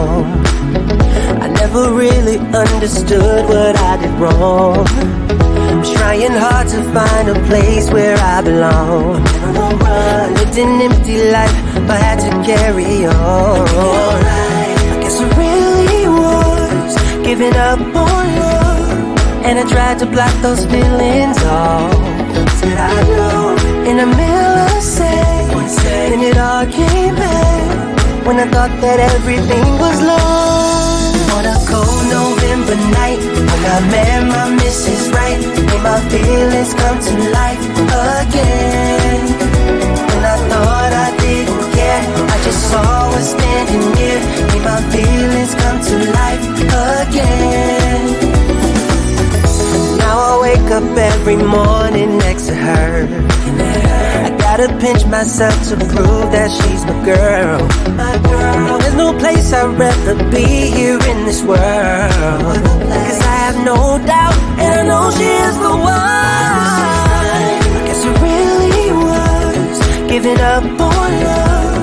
wrong. I never really understood what I did wrong. I'm trying hard to find a place where I belong. I lived an empty life, but had to carry on. I guess I really was giving up on love, and I tried to block those feelings off. Did I know in a millisecond, then it all came back when I thought that everything was lost. On a cold November night, when I met my Mrs. Right, made my feelings come to life again. When I thought I didn't care, I just saw her standing near, made my feelings come to life again. Now I wake up every morning next to her. I gotta pinch myself to prove that she's my girl. There's no place I'd rather be here in this world, 'cause I have no doubt, and I know she is the one. I guess I really was giving up on love,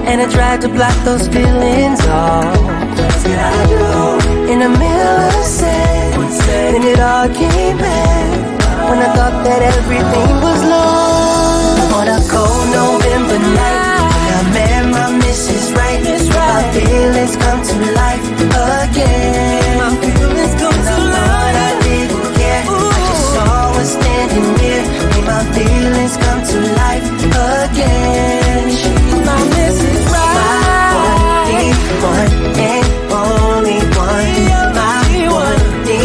and I tried to block those feelings off. Did I know in a millisecond, then it all came back when I thought that everything was lost. On a cold November night, when I met my Mrs. Right, my feelings come to life again. My feelings come to life. I didn't care, I just saw her standing near, made my feelings come to life again. She's my Mrs. Right, my one and only one. My one, the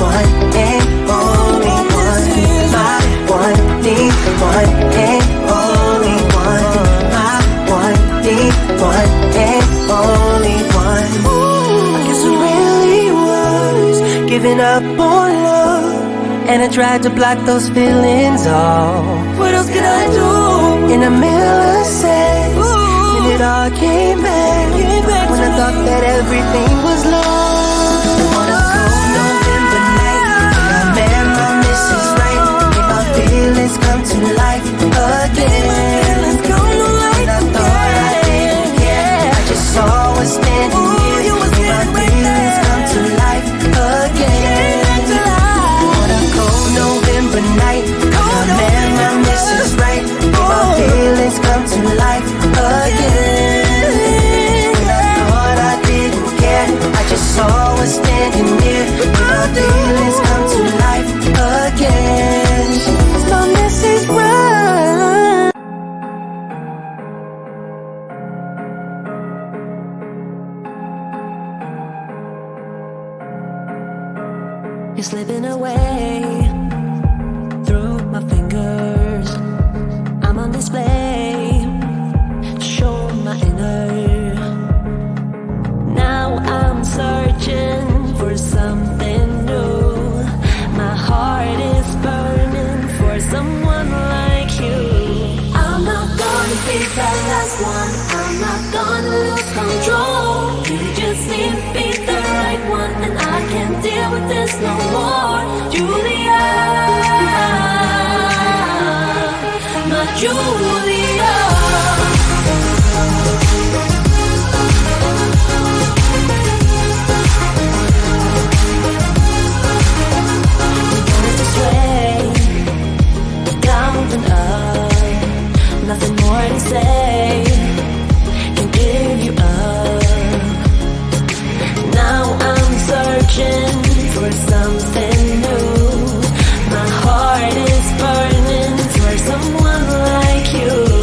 one and only one. My one, the one and only one. My one, the one and only one. I guess I really was giving up on love, and I tried to block those feelings off. What else could I do? In a millisecond, and it all came back when I thought that everything was lost. On a cold November night, when I met my Mrs. Right, made my feelings come to life again. And I thought I didn't care, I just saw her standing here, made my feelings come to life again. On a cold November night, when I met my Mrs. Right, made my feelings come to life again. And I thought I didn't care, I just saw her standing near, made my feelings come to life again. She's my Mrs. Right. You're slipping away through my fingers. I'm on display, show my inner. Now I'm searching for something new. My heart is burning for someone like you. I'm not gonna be the last one, I'm not gonna lose control. You just need to be the right one, and I can't deal with this no more. Julia, my Julia. Nothing more to say, can give you up. Now I'm searching for something new. My heart is burning for someone like you.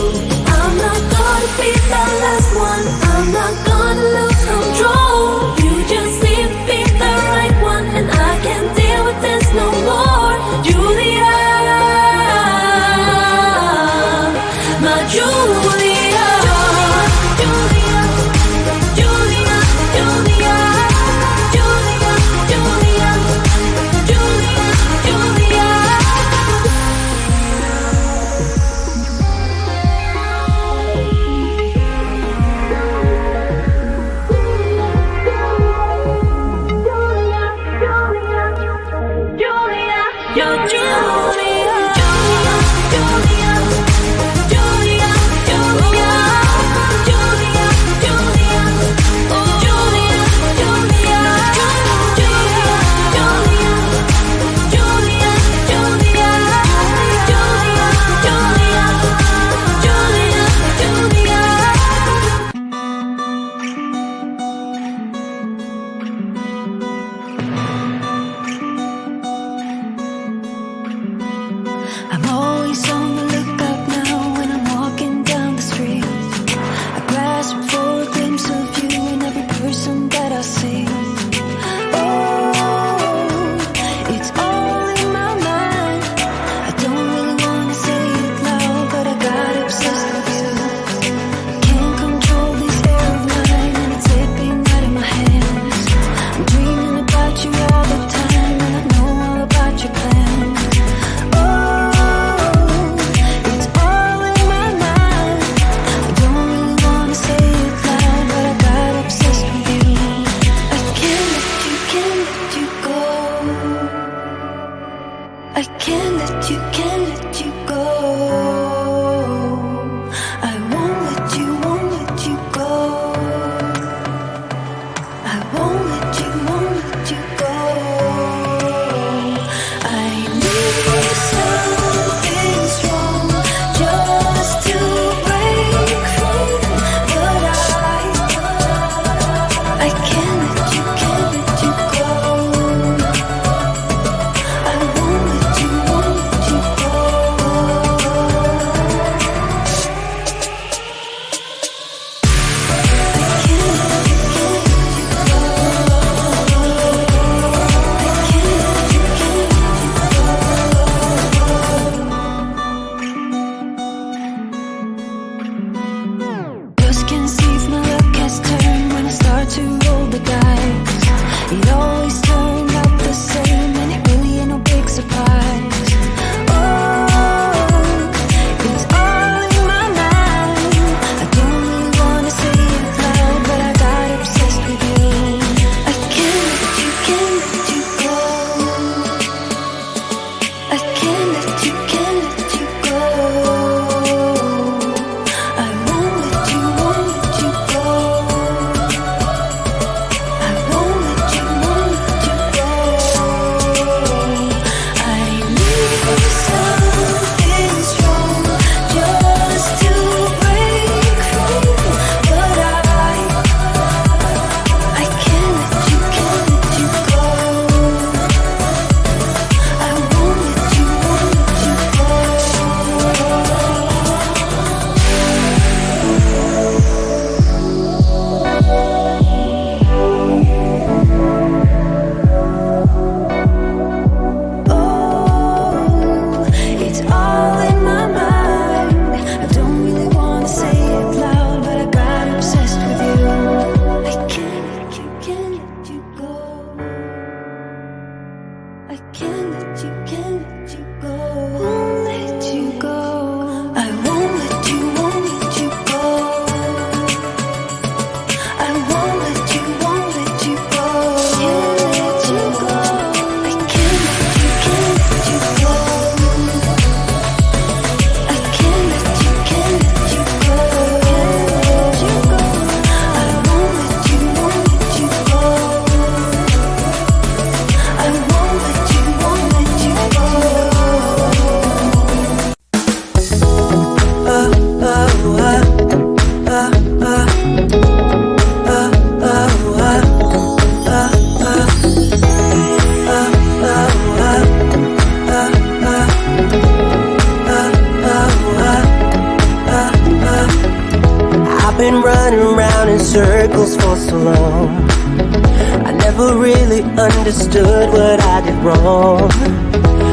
never really understood what I did wrong.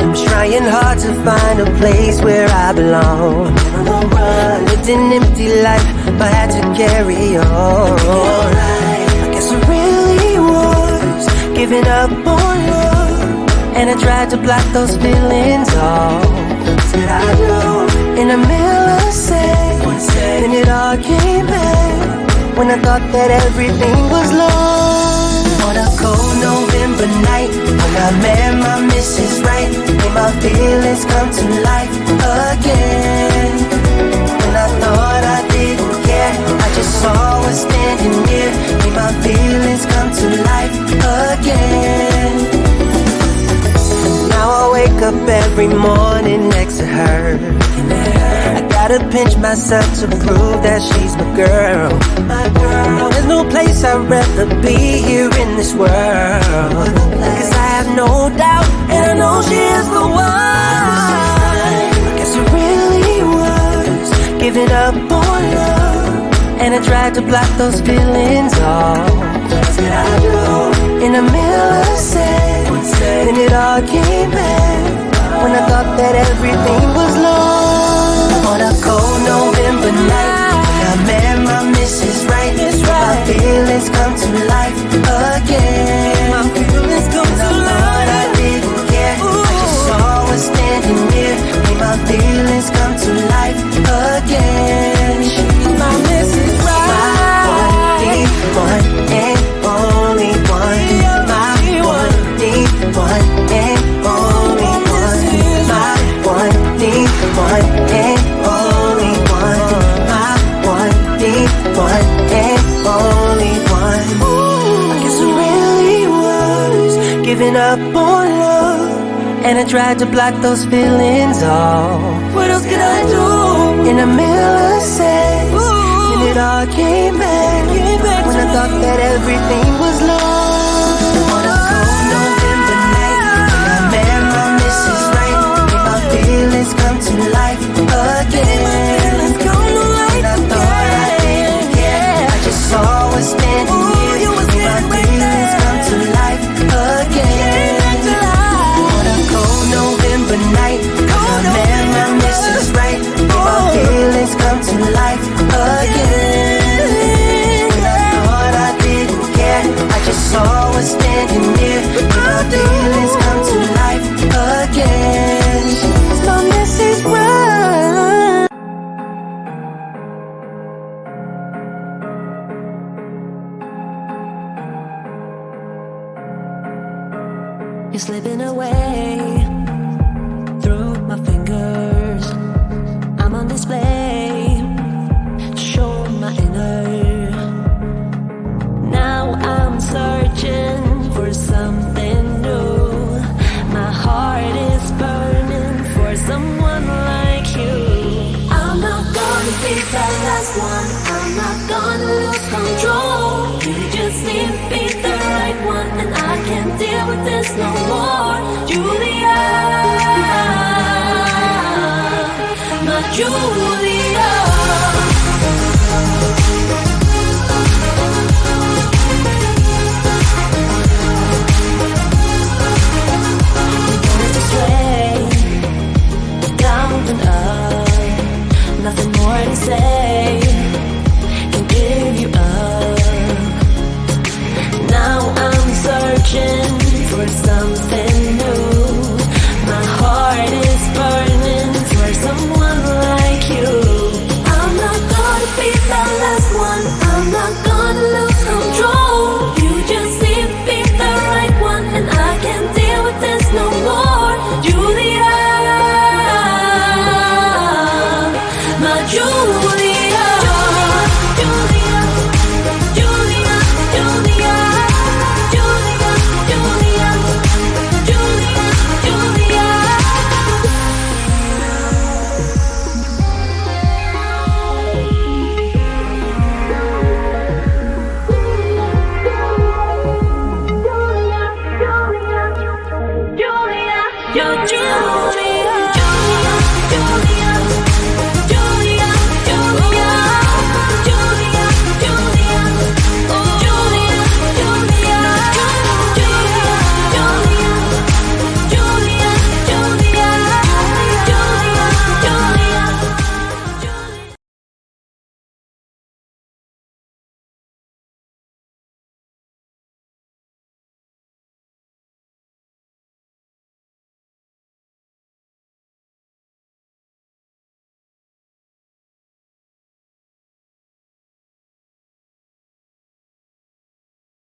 I'm trying hard to find a place where I belong. I lived an empty life, but had to carry on. I guess I really was giving up on love, and I tried to block those feelings off. Said I know in the middle of saying, and it all came back when I thought that everything was lost. On a cold November night, when I met my Mrs. Right, made my feelings come to life again. When I thought I didn't care, I just saw her standing near, made my feelings come to life again. Now I wake up every morning next to her. I gotta pinch myself to prove that she's my girl. There's no place I'd rather be here in this world. Cause I have no doubt, and I know she is the one. I guess I really was giving up on love, and I tried to block those feelings off. Said I do in the middle of saying, and it all came back when I thought that everything was lost. On a cold November night, when I met my Mrs. Right, my feelings come to life again. My feelings come to life. I didn't care, I just saw her standing near, made my feelings come to life again. She's my Mrs. Right, my one and only one. My one and only one. My one and only one. My one and only one. I guess I really was giving up on love, and I tried to block those feelings off. What else could I do? In the middle of sex, and it all came back when I thought that everything was lost. On a cold November night, when I met my Mrs. Right, made my feelings come to life again. And I thought I didn't care, I just saw her standing here, made my feelings come to life again. On a cold November night, when I met my Mrs. Right, made my feelings come to life again. And I thought I didn't care, I just saw her standing near, made my feelings come to life again. She's my Mrs. Right. You're slipping away through my fingers. I'm on display, show my inner. Now I'm searching for something new. My heart is burning for someone like you. I'm not gonna be that last one, I'm not gonna lose control. You just seem to be the right one, and I can't deal with this no more. Julia, my Julia.